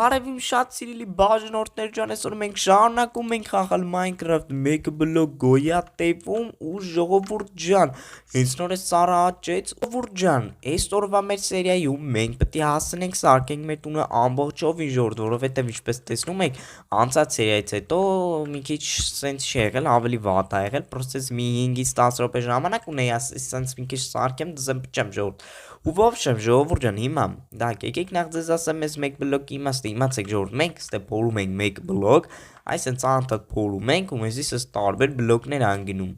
Բարև իմ շատ սիրելի բաժնորդներ ջան, այսօր մենք շարունակում ենք խաղալ Minecraft մեկը բլոկ գոյատևում ու ժողովուրդ ջան, հենց նոր է Սարը աճեց, ժողովուրդ ջան, այսօրվա մեր սերիայում մենք պետք է հասնենք սարքենք մեր տունը ամբողջովին ժողովուրդ, որովհետև ինչպես տեսնում եք, անցած սերիայից հետո մի քիչ սենց չի եղել, ավելի վատ ա եղել, պրոստես մի 5-ից 10 րոպե ժամանակ ունեի, սենց մի քիչ սարքեմ, դզեմ պճեմ ժողովուրդ։ Ու ոբշեմ ժողովուրդ ջան, հիմա դակ եկեք նախ ձեզ ասեմ ես մեկ բլոկի իմաստը, իմացեք ժողովուրդ, մենք ստե փորում ենք մեկ բլոկ, այսինքն անընդհատ փորում ենք ու մեզի սս տարբեր բլոկներ անգնում։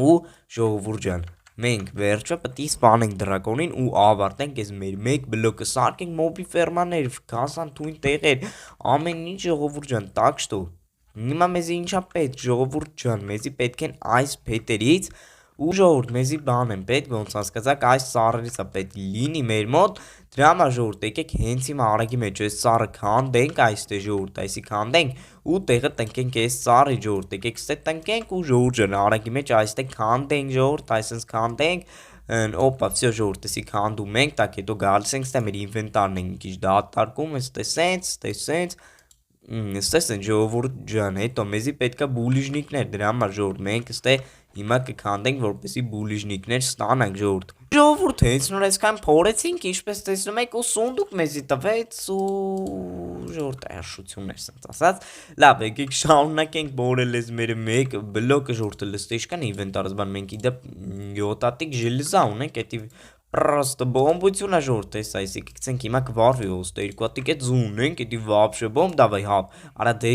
Ու ժողովուրդ ջան, մենք վերջը պետք է սպանենք դրակոնին ու ավարտենք այս մեր մեկ բլոկը, սարքենք մոբի ֆերմաներ, գազան թույն տեղեր, ամեն ինչ ժողովուրդ ջան, так что հիմա մեզի ինչա պետք ժողովուրդ ջան, մեզի պետք են այս փետերից ու ժողովուրդ մեզի բան են պետք, ոնց հասկացաք, այս սարերից է պետք լինի մեր մոտ, դրա համար ժողովուրդ եկեք հենց հիմա արագի մեջ այս սարը քանդենք, այստեղ ժողովուրդ, այսի քանդենք ու տեղը տնկենք այս սարի ժողովուրդ, եկեք ստե տնկենք ու ժողովուրդ ջան, արագի մեջ այստեղ քանդենք ժողովուրդ, այսպես քանդենք, օպա, всё ժողովուրդ, էսի քանդում ենք, так հետո գալիս ենք ստե մեր ինվենտարն ենք մի քիչ դատարկում, ստե սենց ստեսեն ժողովուրդ ջան, հետո մեզի պետքա բուլիժնիկներ, դրա համար ժողովուրդ, մենք ստե հիմա կքանդենք, որպեսզի բուլիժնիկներ ստանանք ժողովուրդ։ Ժողովուրդ, հենց նոր այսքան փորեցինք, ինչպես տեսնում եք, ու սունդուկ մեզի տվեց ու ժողովուրդ այշություններ սենց ասած։ Լավ, եկեք շարունակենք փորել այս մեր մեկ բլոկը ժողովուրդ, լստեիշ կան ինվենտարս բան, մենք իդե 7-ատիկ ժելեզա ունենք, էդի Просто бомбություն է ժողովուրդ, էս այսի գցենք հիմա կվարվի ոստե 2-ատիկ է զունենք, էդի вообще բոմ, давай հապ, արա դե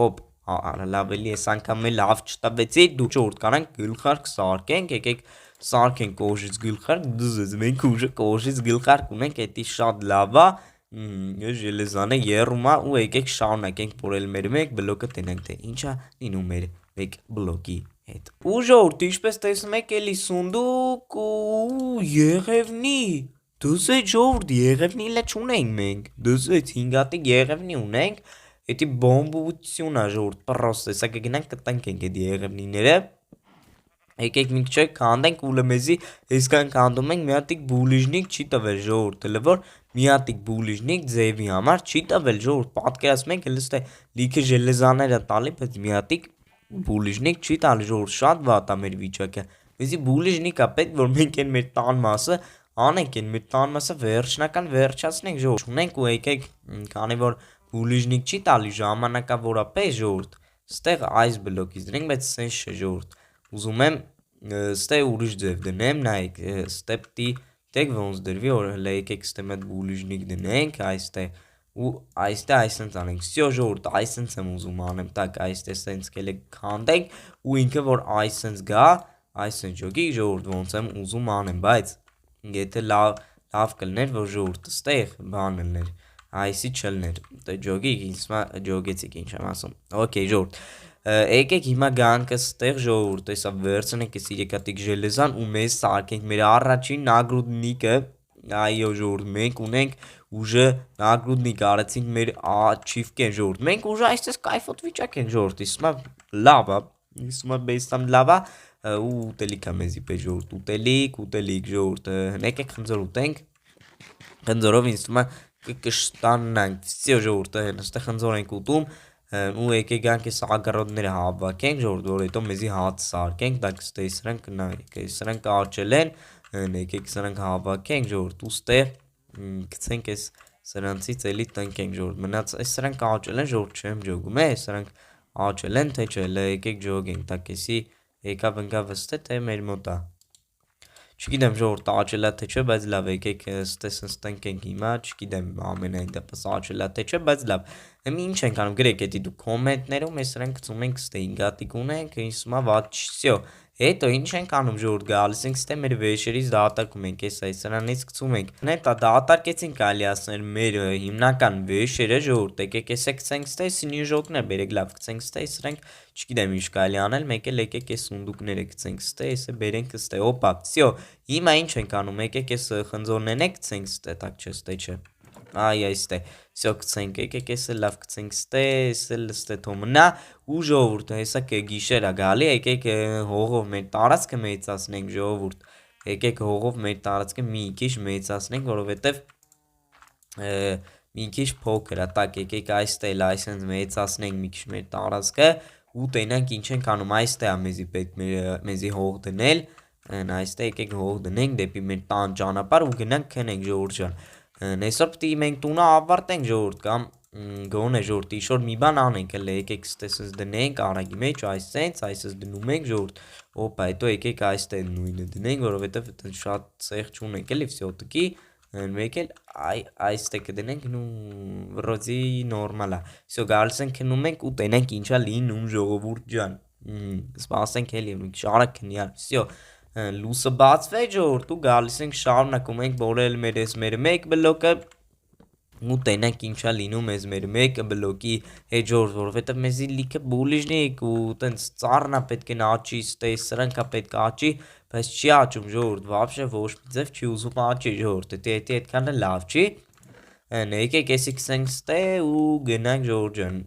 օպ, արա լավ էլի էս անգամ էլ լավ չտվեցի, դու ժողովուրդ կանանք գլխարկ սարքենք, եկեք սարքենք կոժից գլխարկ, դզես մենք ուժը կոժից գլխարկ ունենք, էդի շատ լավ է, ժելեզան է երում է ու եկեք շարունակենք փորել մեր մեկ բլոկը տենենք թե ինչա լինում մեր մեկ բլոկի հետ։ Ու ժողովուրդ, ինչպես տեսնում եք, էլի սունդուկ ու եղևնի։ Դզեց ժողովուրդ, եղևնի էլ չունենք մենք։ Դզեց 5-ատիկ եղևնի ունենք։ Էդի բոմբություն է ժողովուրդ, պրոստ, հեսա կգնանք կտնկենք էդ եղևնիները։ Եկեք մի քիչ քանդենք ու լմեզի այսքան քանդում ենք մի հատիկ բուլիժնիկ չի տվել ժողովուրդ, հələ որ մի հատիկ բուլիժնիկ ձևի համար չի տվել ժողովուրդ, պատկերացնում եք, հələ ստե լիքը ժելեզաները տալի, բայց մի հատիկ բուլիժնիկ չի տալի ժողովուրդ, շատ վատ է մեր վիճակը։ Մեզի բուլիժնիկ է պետք, որ մենք այն մեր տան մասը անենք, այն մեր տան մասը վերջնական վերջացնենք ժողովուրդ։ Ունենք ու եկեք, քանի որ բուլիժնիկ չի տալի ժամանակավորապես ժողովուրդ, ստեղ այս բլոկից դնենք, բայց սենց չէ ժողովուրդ։ Ուզում եմ ստե ուրիշ ձև դնեմ, նայեք, ստե պիտի դեք ոնց դրվի, որ հələ եկեք ստե մեկ բուլիժնիկ դնենք, այստեղ ու այստեղ այսպես անենք, всё ժողովուրդ, այսպես եմ ուզում անեմ, так, այստեղ սենց կելը քանդենք ու ինքը որ այսպես գա, այսպես ջոգի ժողովուրդ ոնց եմ ուզում անեմ, բայց եթե լավ կլներ, որ ժողովուրդ ստեղ բան լներ, այսի չլներ, դե ջոգի, ինձ ջոգեցիք ինչ եմ ասում։ Okay, ժողովուրդ։ Եկեք հիմա գանք ստեղ ժողովուրդ, հեսա վերցնենք այս 3-ատիկ ժելեզան ու մեզ սարքենք մեր առաջին նագրուդնիկը, այո ժողովուրդ, մենք ունենք ուժը նագրուդնիկ արեցինք մեր աչիվկեն ժողովուրդ, մենք ուժը այսպես կայֆոտ վիճակ են ժողովուրդ, իսմա լավ է, իսմա բեստամ լավ է ու ուտելիք է մեզի պես ժողովուրդ, ուտելիք ժողովուրդ, եկեք խնձոր ուտենք, խնձորով ինձ թվում է կշտանանք, всё ժողովուրդ, այստեղ խնձոր ենք ուտում ու եկեք գանք այս ագարոդները հավաքենք ժողովուրդ, որ հետո մեզի հաց սարքենք, դակ ստե սրանք նայեք, սրանք աճել են, եկեք սրանք հավաքենք ժողովուրդ, ու ստեղ գցենք այս սրանցից էլի տնկենք ժողովուրդ, մնաց այս սրանք աճել են ժողովուրդ, չեմ ջոգում, սրանք աճել են, թե չէ, եկեք ջոգենք, դակ էսի եկավ ընկավ ստե, թե մեր մոտ է։ Չգիտեմ ժողովուրդ աճել է թե չէ, բայց լավ, եկեք ստեսնս տնկենք հիմա, չգիտեմ ամենայն դեպս աճել է թե չէ, բայց լավ։ Հիմա ինչ ենք անում, գրեք էդի դու կոմենտներում այս սրանք գցում ենք ստե 5-ատիկ ունենք, ինձ վատ չի, всё։ Հետո ինչ ենք անում ժողովուրդ, գալիս ենք ստե մեր վեշերից դատարկում ենք, այս սրանից գցում ենք։ Նետա դատարկեցինք կարելի ասել մեր հիմնական վեշերը ժողովուրդ, եկեք էսե գցենք ստե սնյուժոկներ, բերեք լավ գցենք ստե, սրանք չգիտեմ ինչ կարելի անել, մեկ էլ եկեք այս սունդուկները գցենք ստե, էսե բերենք ստե, օպա, всё։ Հիմա ինչ ենք անում, եկեք այս խնձորներն գցենք ստե, так չէ, ստե չէ։ Այ այստե, всё գցենք, եկեք էսը լավ գցենք ստե, էսը ստե թոմնա ու ժողովուրդ, հեսա գիշեր է գալի, եկեք հողով մեր տարածքը մեծացնենք ժողովուրդ, եկեք հողով մեր տարածքը մի քիչ մեծացնենք, որովհետև մի քիչ փոքր է, տակ եկեք այստեղ այսպես մեծացնենք մի քիչ մեր տարածքը ու տենանք ինչ ենք անում, այստեղ է մեզի պետք մեզի հող դնել, այստեղ եկեք հող դնենք դեպի մեր տան ճանապարհ ու գնանք քնենք ժողովուրդ ջան։ Այսօր պիտի մենք տունը ավարտենք ժողովուրդ կամ գոնե ժողովուրդ ինչ-որ մի բան անենք, հələ եկեք ստեսս դնենք արագի մեջ այսպես դնում ենք ժողովուրդ։ Օպա, հետո եկեք այստեղ նույնը դնենք, որովհետև շատ ցեղ չունենք էլի, всё տկի մեկ էլ այստեղ կդնենք ու վրոձի նորմալ է։ Всё գալիս ենք քնում ենք ու տենենք ինչա լինում ժողովուրդ ջան։ Սպասենք էլի մի քիչ արագ քնի, всё լուսը բացվեց ժողովուրդ ու գալիս ենք շարունակում ենք բորել մեր մեկ բլոկը ու տենանք ինչա լինում էս մեր մեկը բլոկի հետ ժողովուրդ, որովհետև մեզի լիքը բուլիժնիկ ու տենց ծառնա պետք է աճի, ստե սրանքա պետք է աճի, բայց չի աճում ժողովուրդ, вообще ոչ մի ձև չի ուզում աճի ժողովուրդ, դե այդքան էլ լավ չի։ Եկեք էսի քսենք ստե ու գնանք ժողովուրդ ջան։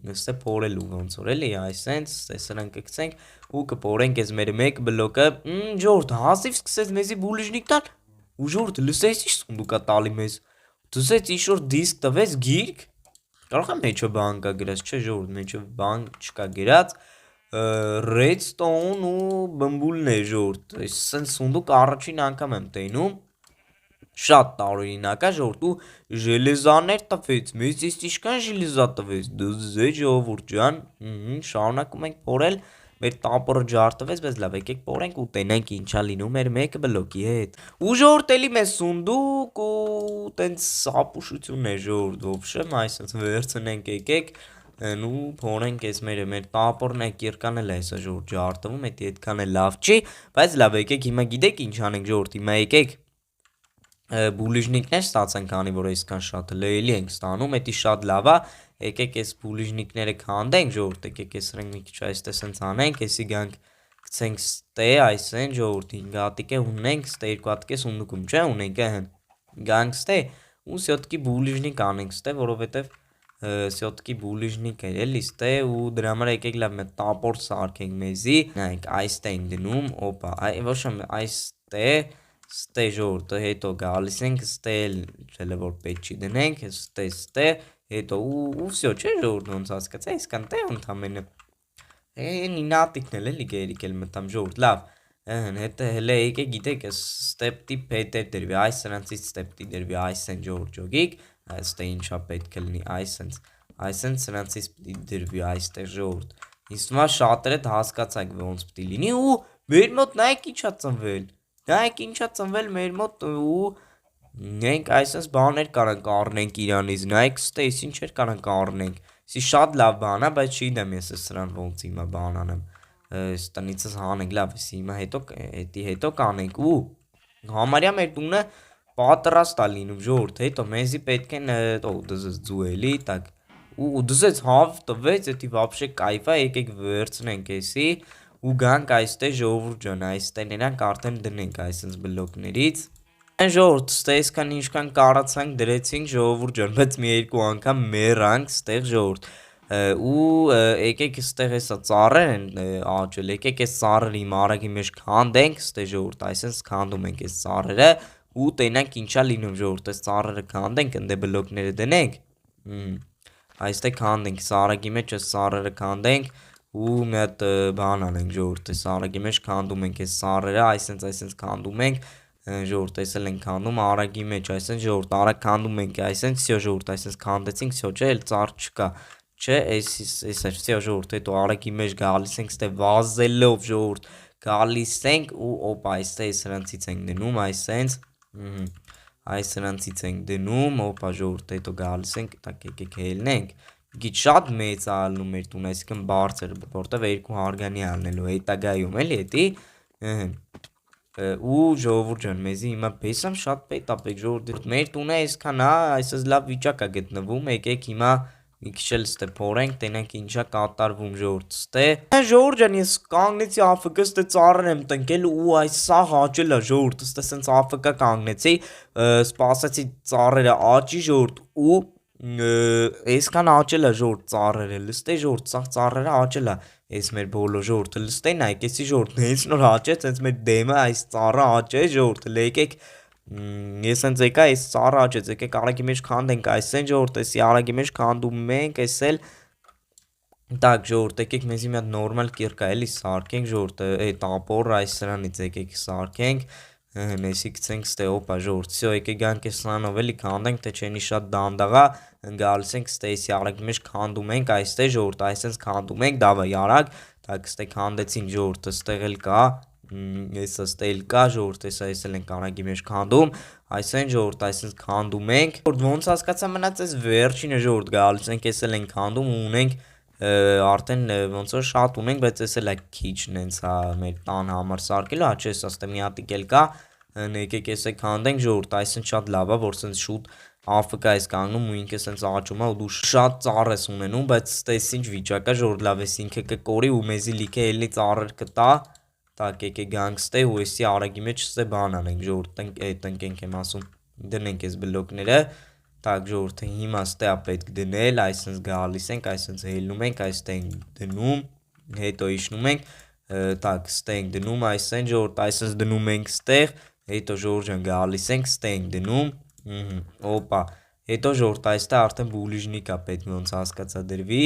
Ստե փորելու ոնց որ էլի, այսենց սրանք կգցենք ու կփորենք էս մեր մեկ բլոկը։ Ժողովուրդ հազիվ սկսեց մեզի բուլիժնիկ տալ։ Ու ժողովուրդ լսես ի՞նչ սունդուկա տալի մեզ։ Դուզեց ինչ-որ դիսկ տվեց գիրք, կարող է մեջը բան կա գրած, չէ ժողովուրդ, մեջը բան չկա գրած, Redstone ու բմբուլներ ժողովուրդ, այսինքն սունդուկ առաջին անգամ եմ տենում, շատ տարօրինակ է ժողովուրդ ու ժելեզաներ տվեց, մեզ ինչքան ժելեզա տվեց, դզե ժողովուրդ ջան, շարունակում ենք փորել, մեր տապորը ջարդվեց, բայց լավ եկեք փորենք ու տենենք ինչա լինում մեր մեկ բլոկի հետ։ Ու ժողովուրդ էլի մեզ սունդուկ ու տենց սապուշություն է ժողովուրդ, ոբշեմ, այսպես վերցնենք եկեք ու փորենք էս մեր տապորն է կիրկան էլ է հեսա ժողովուրդ ջարդվում, էդի այդքան էլ լավ չի, բայց լավ եկեք հիմա գիտեք ինչ անենք ժողովուրդ, հիմա եկեք բուլիժնիկներ ստացանք, քանի որ այսքան շատ լեյլի ենք ստանում, էդի շատ լավ է, եկեք այս բուլիժնիկները քանդենք ժողովուրդ, եկեք այս սրանք մի քիչ այսպես ենք անենք, էսի գանք գցենք ստե, այսեն ժողովուրդ 5 հատիկ է ունենք, ստե 2 հատիկ է սունդուկում, չէ, ունենք գանք ստե ու սյոտկի բուլիժնիկ անենք ստե, որովհետև սյոտկի բուլիժնիկ է էլի ստե ու դրա համար եկեք լավ մեկ տապոր սարքենք մեզի, նայեք այստեղ ենք դնում, օպա, ոչ այստե ստե ժողովուրդ, հետո գալիս ենք ստե էլ որ պետք չի դնենք, ստե հետո ու всё, չէ ժողովուրդ ոնց հասկացա, այսքան տե ընդամենը 9 հատիկն էլ էլի գերիկել մտամ ժողովուրդ, լավ, հետո հələ եկեք գիտեք ստեպտի պետեր դրվի, այս սրանցից ստեպտի դրվի, այսեն ժողովուրդ ջոգիկ, ստե ինչա պետք է լինի, այսենց սրանցից պիտի դրվի այստեղ ժողովուրդ, ինձ թվում է շատերը հասկացաք ոնց պիտի լինի ու մեր մոտ նայեք ինչա ծնվել, նայեք ինչա ծնվել մեր մոտ ու մենք այսպես բաներ կարանք առնենք իրանից, նայեք ստես ինչեր կարանք առնենք, սի շատ լավ բան է, բայց չգիտեմ ես սրան ոնց հիմա բան անեմ, տնիցս հանենք, լավ, հիմա հետո կանենք ու համարյա մեր տունը պատրաստ է լինում ժողովուրդ, հետո մեզի պետք են դզես ձուելի, տակ ու դզես հավ տվեց, էդի вообще կայֆ է, եկեք վերցնենք էսի ու գանք այստեղ ժողովուրդ ջան, այստեղ նրանք արդեն դնենք այսպես բլոկներից։ Ժողովուրդ, ստեսքան ինչքան կարացանք դրեցինք ժողովուրդ ջան, բայց մի երկու անգամ մեռանք ստեղ ժողովուրդ։ Ու եկեք ստեղ հեսա ծառեր են աճել, եկեք այս ծառերը իմ արագի մեջ քանդենք, ստեղ ժողովուրդ, այսպես քանդում ենք այս ծառերը ու տենանք ինչա լինում ժողովուրդ, այս ծառերը քանդենք, ընդ բլոկները դնենք։ Այստեղ քանդենք, սարագի մեջ այս ծառերը քանդենք ու մի հատ բան անենք ժողովուրդ, այս արագի մեջ քանդում ենք այս ծառերը, այսենց քանդում ենք, ժողովուրդ, այսել ենք քանդում արագի մեջ, այսենց ժողովուրդ, արագ քանդում ենք, այսենց всё ժողովուրդ, այսենց քանդեցինք, всё, չէ, էլ ծառ չկա, չէ, էս всё ժողովուրդ, հետո արագի մեջ գալիս ենք, ստե վազելով ժողովուրդ, գալիս ենք ու օպա, այստեղ սրանցից ենք դնում, այսենց, այս սրանցից ենք դնում, օպա ժողովուրդ, հետո գալիս ենք, տակ եկեք հելնենք, գիչ շատ մեծ ալնում մեր տուն, այսինքն բարձր, որտեվ 2 հարգանի ալնելու հետագայում էլի էդի, ու ժողովուրդ ջան, մեզի հիմա բեսամ շատ պետք է ժողովուրդ, մեր տունը այսքան է, այսպես լավ վիճակ է գտնվում, եկեք հիմա մի քիչ էլ ստե փորենք, տենանք ինչա կատարվում ժողովուրդ, ստե։ Ժողովուրդ ջան, ես կանգնեցի AFK, ստե ծառեր եմ տնկել ու այս սաղ աճել է ժողովուրդ, ստե սենց AFK կանգնեցի, սպասեցի ծառերը աճի ժողովուրդ ու այսքան աճել է ժողովուրդ ծառերը, լստե ժողովուրդ, սաղ ծառերը աճել է, այս մեր բոլոր ժողովուրդը, լստե նայեք, էսի ժողովուրդ, հենց նոր աճեց, հենց մեր դեմը այս ծառը աճեց ժողովուրդ, եկեք Ես հենց եկա այս ծառը աճեց, եկեք արագի մեջ քանդենք այսեն ժողովուրդ, էսի արագի մեջ քանդում ենք, էս էլ Так, ժողովուրդ, եկեք մեզի մի հատ նորմալ կիրկա էլի սարքենք, ժողովուրդ, այդ ապորը այս սրանից եկեք սարքենք, նեսի գցենք ստե, օպա ժողովուրդ, всё, եկեք գանք այս սրանով էլի քանդենք, թե չենի շատ դանդաղա, գալիս ենք ստե էսի արագի մեջ քանդում ենք, այստե ժողովուրդ, այսենց քանդում ենք, դավայ արագ, так ստե քանդեցինք ժողովուրդ, ստեղ էլ կա, Ես ստել կա ժողովուրդ, այս էլ ենք արագի մեջ քանդում, այսեն ժողովուրդ, այսենց քանդում ենք, ոնց հասկացա մնաց այս վերջինը ժողովուրդ գալիս ենք, այս էլ ենք քանդում ու ունենք արդեն ոնց որ շատ ունենք, բայց այս էլ է քիչն հենց հա մեր տան համար սարքելու, հա չէ, ասե մի հատիկ էլ կա, եկեք էսե քանդենք ժողովուրդ, այսինքն շատ լավ է, որ սենց շուտ AFK ես կանգնում ու ինքը սենց աճում է ու դու շատ ծառ ես ունենում, բայց ստես ինչ վիճակ է ժողովուրդ, լավ էս ինքը կկորի ու մեզի լիքը էլի ծառեր կտա, так եկեք գանք ստե ու էսի արագի մեջ ստե բան անենք ժողովուրդ, տնկենք եմ ասում, դնենք այս բլոկները, Так ժողովուրդ հիմա ստե է պետք դնել, այսինքն գալիս ենք, այսինքն հելնում ենք, այստեղ ենք դնում, հետո իջնում ենք, так ստե ենք դնում, այսինքն ժողովուրդ, այսինքն դնում ենք ստեղ, հետո ժողովուրդ ջան գալիս ենք, ստե ենք դնում, օպա, հետո ժողովուրդ այստեղ արդեն բուլիժնիկ է պետք ոնց հասկացա դրվի,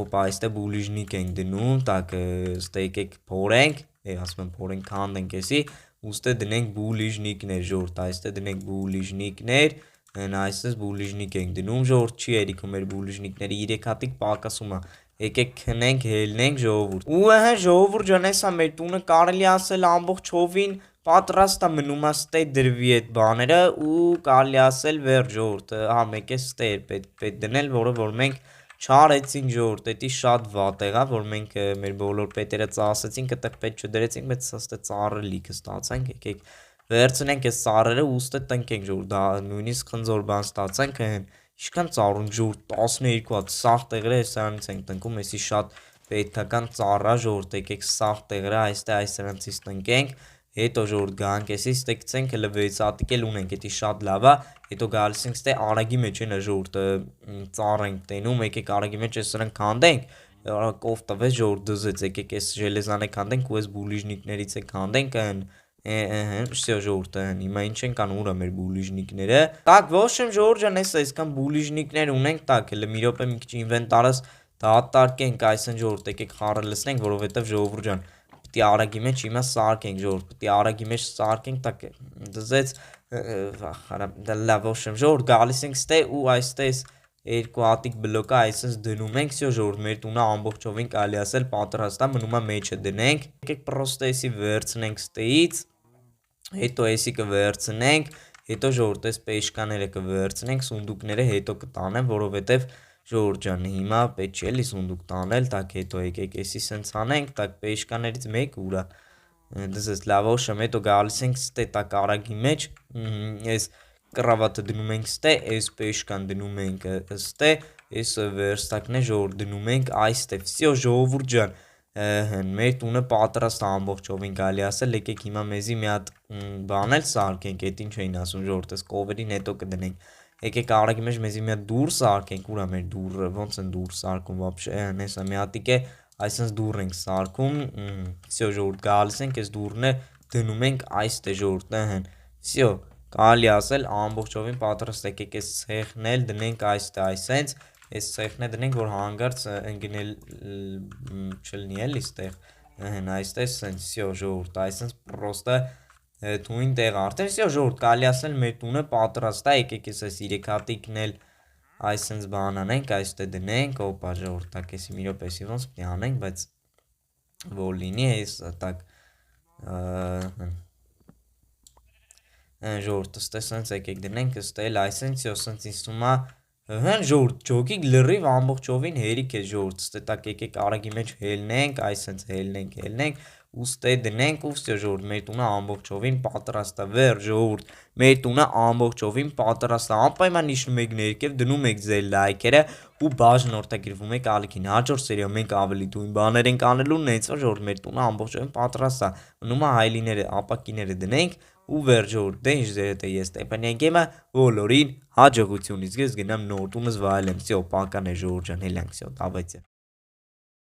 օպա այստեղ բուլիժնիկ ենք դնում, так ստե եկեք փորենք, ասում եմ փորենք քանդենք էսի, ու ստե դնենք բուլիժնիկներ ժողովուրդ, այստեղ դնենք բուլիժնիկներ, Այսպես բուլիժնիկ ենք դնում, ժողովուրդ չի երիքում մեր բուլիժնիկները 3 հատիկ պակասում է, եկեք քնենք, հելնենք ժողովուրդ, ու ժողովուրդ ջան, էսա մեր տունը կարելի ասել ամբողջովին պատրաստ է մնում է ստե դրվի այդ բաները ու կարելի ասել վերջ ժողովուրդ, հա մեկ է ստե էր պետք դնել, որը որ մենք չարեցինք ժողովուրդ, դա շատ վատ եղավ, որ մենք մեր բոլոր պետերը ծասեցինք, այդտեղ պետք չդրեցինք, բայց աստե ծառը լիքը ստացանք, եկեք վերցնենք այս ծառերը ու ստե տնկենք ժողովուրդ, դա նույնիսկ խնձոր բան ստացանք, ինչքան ծառ ունենք ժողովուրդ 12 հատ սաղ տեղերը սրանից ենք տնկում, էսի շատ պետական ծառա ժողովուրդ, եկեք սաղ տեղերը այստեղ այս սրանցից տնկենք, հետո ժողովուրդ գանք էսի ստե գցենք, հələ 6 հատիկ էլ ունենք, դա շատ լավ է, հետո գալիս ենք ստե արագի մեջ են ժողովուրդ ծառ ենք տենում, եկեք արագի մեջ այս սրանք քանդենք, կով տվեց ժողովուրդ դզեց, եկեք այս ժելեզանը քանդենք ու այս բուլիժնիկներից է քանդենք, Всё ժողովուրդ, հիմա ինչ ենք անում, ուր է մեր բուլիժնիկները, Так, ոչ եմ ժողովուրդ ջան, էս այսքան բուլիժնիկներ ունենք, Так, հələ մի րոպե մի քիչ ինվենտարս դատարկենք, այսինքն ժողովուրդ, եկեք խառը լցնենք, որովհետև ժողովուրդ ջան, պետք է արագի մեջ հիմա սարքենք ժողովուրդ, պետք է արագի մեջ սարքենք, Так, դզեց, դա լավ ոչ եմ ժողովուրդ, գալիս ենք ստե ու այստեղ երկու հատիկ բլոկը այսպես դնում ենք, всё ժողովուրդ, մեր տունը ամբողջովին կարելի ասել պատրաստ է, մնում է մեջը դնենք, եկեք պրոստը էսի վերցնենք ստեից, հետո էսի կվերցնենք, հետո ժողովուրդ այս պեշկաները կվերցնենք, սունդուկները հետո կտանեմ, որովհետև ժողովուրդ ջան, հիմա պետք չի էլի սունդուկ տանել, Так հետո եկեք էսի սենց անենք, Так պեշկաներից մեկ ուրա, դզես լավ ոշեմ, հետո գալիս ենք ստե Так արագի մեջ, այս կռավատը դնում ենք ստե, այս պեշկան դնում ենք ստե, այս վերստակն է ժողովուրդ դնում ենք այստեղ, всё ժողովուրդ ջան, մեր տունը պատրաստ է ամբողջովին կարելի ասել, եկեք հիմա մեզի մի հատ բան էլ սարքենք, այդ ինչ էին ասում ժողովուրդ, այս կովերին հետո կդնենք, եկեք արագի մեջ մեզի մի հատ դուռ սարքենք, ուր է մեր դուռը, ոնց են դուռ սարքում вообще, հեսա մի հատիկ է, այսպես դուռ ենք սարքում, всё ժողովուրդ գալիս ենք, այս դուռը դնում ենք այստեղ ժողովուրդ, всё կարելի ասել ամբողջովին պատրաստ, եկեք այս ցեխն էլ դնենք այստեղ, այսենց Այս ցեխն է դնենք, որ հանգարց ընկնել չլինի էլի ստեղ, այստեղ սենց, всё ժողովուրդ, այսենց պրոստը թույն տեղ արդեն, всё ժողովուրդ, կարելի ասել մեր տունը պատրաստ է, եկեք այս 3 հատիկն էլ այսենց բան անենք, այստեղ դնենք, օպա ժողովուրդ, Так էսի մի րոպե ոնց պետք է անենք, բայց որ լինի, այս Так ժողովուրդ, ստե սենց եկեք դնենք, ստե էլ այսենց, всё սենց ինձ թվում է ժողովուրդ, ջոկիկ լրիվ ամբողջովին հերիք է ժողովուրդ, ստե Так եկեք արագի մեջ հելնենք, այսենց հելնենք, ու ստե դնենք ու всё ժողովուրդ, մեր տունը ամբողջովին պատրաստ է, վերջ ժողովուրդ, մեր տունը ամբողջովին պատրաստ է, անպայման իջնում եք ներքև, դնում եք ձեր լայքերը ու բաժանորդագրվում եք ալիքին, հաջորդ սերիայում մենք ավելի թույն բաներ ենք անելու, նենց որ ժողովուրդ, մեր տունը ամբողջովին պատրաստ է, մնում է հայլիները, ապակիները դնենք ու վերջ ժողովուրդ, դե ինչ ձեր հետ է ես Ստեփանյան Գեմը, բոլորին հաջողություն, իսկ ես գնամ նոր տունս վայելեմ, всё, пока ժողովուրդ ջան, հելանք, всё, давайте